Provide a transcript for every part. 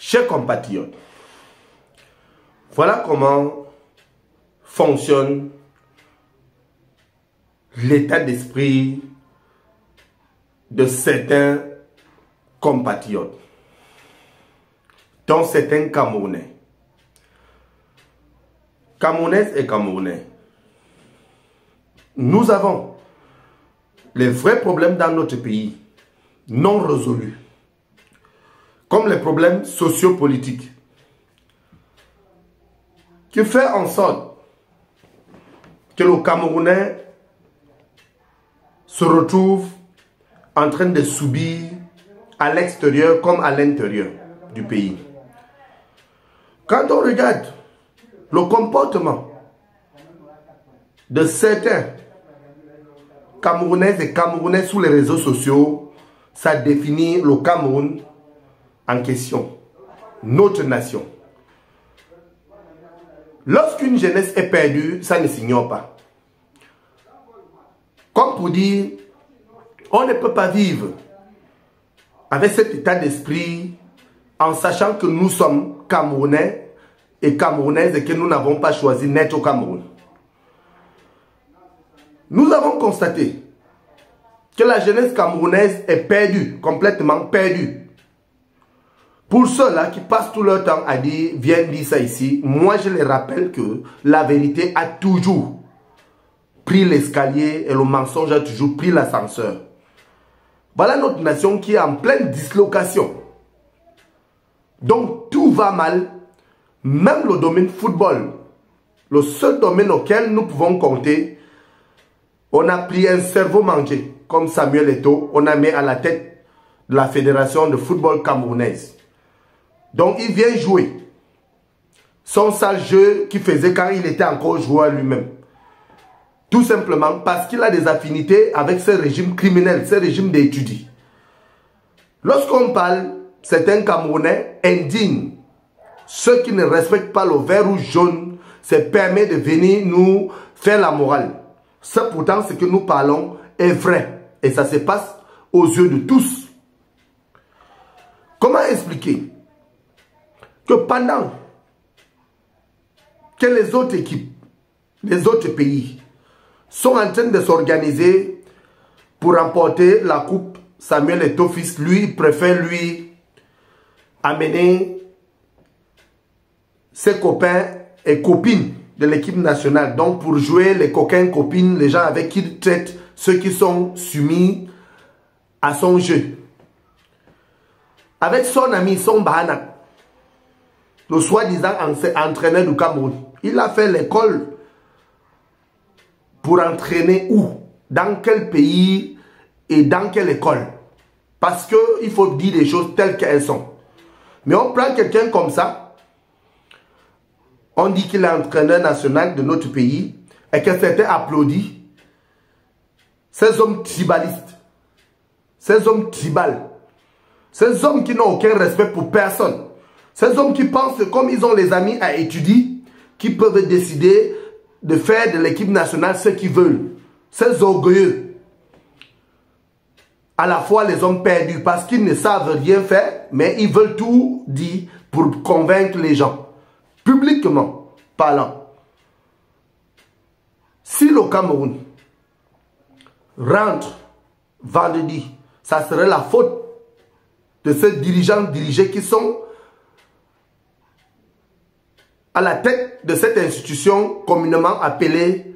Chers compatriotes, voilà comment fonctionne l'état d'esprit de certains compatriotes, dont certains Camerounais. Camerounaises et Camerounais, nous avons les vrais problèmes dans notre pays non résolus, comme les problèmes sociopolitiques, qui fait en sorte que le Camerounais se retrouve en train de subir à l'extérieur comme à l'intérieur du pays. Quand on regarde le comportement de certains Camerounaises et Camerounais sur les réseaux sociaux, ça définit le Cameroun en question, notre nation. Lorsqu'une jeunesse est perdue, ça ne s'ignore pas. Comme pour dire, on ne peut pas vivre avec cet état d'esprit en sachant que nous sommes Camerounais et Camerounaises et que nous n'avons pas choisi d'être au Cameroun. Nous avons constaté que la jeunesse camerounaise est perdue, complètement perdue. Pour ceux-là qui passent tout leur temps à dire, viens dire ça ici, moi je les rappelle que la vérité a toujours pris l'escalier et le mensonge a toujours pris l'ascenseur. Voilà notre nation qui est en pleine dislocation. Donc tout va mal, même le domaine football, le seul domaine auquel nous pouvons compter. On a pris un cerveau mangé, comme Samuel Eto'o, on a mis à la tête de la fédération de football camerounaise. Donc il vient jouer son sale jeu qu'il faisait quand il était encore joueur lui-même. Tout simplement parce qu'il a des affinités avec ce régime criminel, ce régime d'étudiants. Lorsqu'on parle, certains Camerounais indignes, ceux qui ne respectent pas le vert ou jaune, se permet de venir nous faire la morale. Ça pourtant, ce que nous parlons est vrai. Et ça se passe aux yeux de tous. Comment expliquer que pendant que les autres équipes, les autres pays sont en train de s'organiser pour remporter la coupe, Samuel Eto'o fils, lui, préfère lui amener ses copains et copines de l'équipe nationale. Donc pour jouer les coquins, copines, les gens avec qui il traite, ceux qui sont soumis à son jeu. Avec son ami, son Bahana, le soi-disant entraîneur du Cameroun. Il a fait l'école pour entraîner où? Dans quel pays et dans quelle école? Parce qu'il faut dire les choses telles qu'elles sont. Mais on prend quelqu'un comme ça, on dit qu'il est entraîneur national de notre pays et que certains applaudissent. Ces hommes tribalistes, ces hommes tribales, ces hommes qui n'ont aucun respect pour personne, ces hommes qui pensent que comme ils ont les amis à étudier, qu'ils peuvent décider de faire de l'équipe nationale ce qu'ils veulent. Ces orgueilleux. À la fois les hommes perdus parce qu'ils ne savent rien faire, mais ils veulent tout dire pour convaincre les gens. Publiquement parlant, si le Cameroun rentre vendredi, ça serait la faute de ces dirigés qui sont à la tête de cette institution communément appelée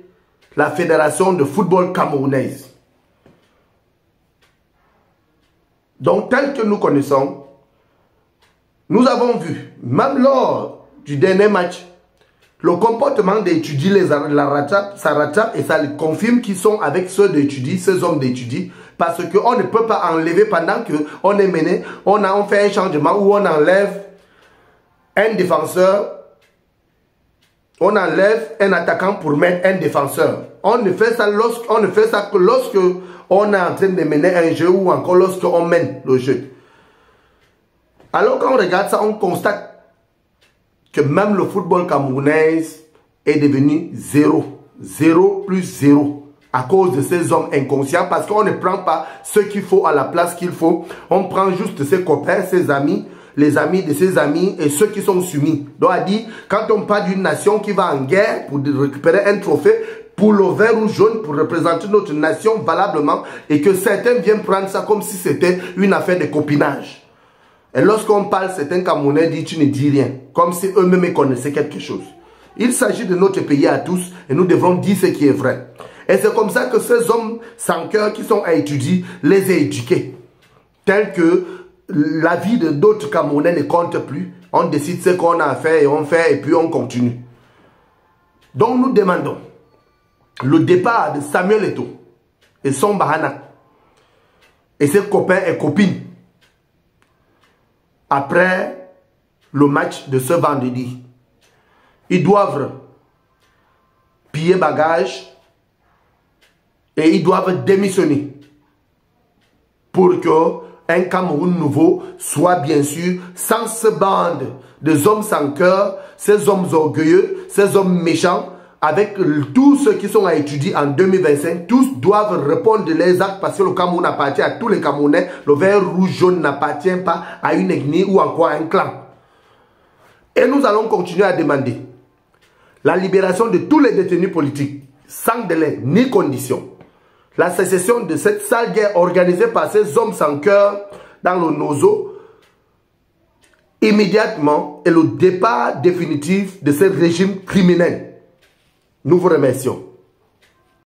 la Fédération de football camerounaise. Donc, tel que nous connaissons, nous avons vu, même lors du dernier match, le comportement d'étudiants ça rattrape et ça les confirme qu'ils sont avec ceux d'étudiants, ces hommes d'étudiants, parce qu'on ne peut pas enlever pendant qu'on est mené, on fait un changement où on enlève un défenseur, on enlève un attaquant pour mettre un défenseur. On ne fait ça que lorsque on est en train de mener un jeu ou encore lorsqu'on mène le jeu. Alors quand on regarde ça, on constate que même le football camerounais est devenu zéro. 0 plus 0. À cause de ces hommes inconscients. Parce qu'on ne prend pas ce qu'il faut à la place qu'il faut. On prend juste ses copains, ses amis. les amis de ses amis et ceux qui sont soumis. Donc, a dit, quand on parle d'une nation qui va en guerre pour récupérer un trophée, pour le vert ou jaune, pour représenter notre nation valablement, et que certains viennent prendre ça comme si c'était une affaire de copinage. Et lorsqu'on parle, certains Camerounais disent, tu ne dis rien, comme si eux-mêmes connaissaient quelque chose. Il s'agit de notre pays à tous, et nous devrons dire ce qui est vrai. Et c'est comme ça que ces hommes sans cœur qui sont à étudier, les a éduqués. Tel que la vie de d'autres Camerounais ne compte plus. On décide ce qu'on a à faire et on fait, et puis on continue. Donc nous demandons le départ de Samuel Eto'o et son Bahana et ses copains et copines après le match de ce vendredi. Ils doivent piller bagages et ils doivent démissionner pour que un Cameroun nouveau soit bien sûr sans ce bande de hommes sans cœur, ces hommes orgueilleux, ces hommes méchants. Avec tous ceux qui sont à étudier en 2025, tous doivent répondre de leurs actes parce que le Cameroun appartient à tous les Camerounais. Le vert rouge jaune n'appartient pas à une ethnie ou encore à un clan. Et nous allons continuer à demander la libération de tous les détenus politiques, sans délai ni condition. La cessation de cette sale guerre organisée par ces hommes sans cœur dans le Nozo immédiatement et le départ définitif de ce régime criminel. Nous vous remercions.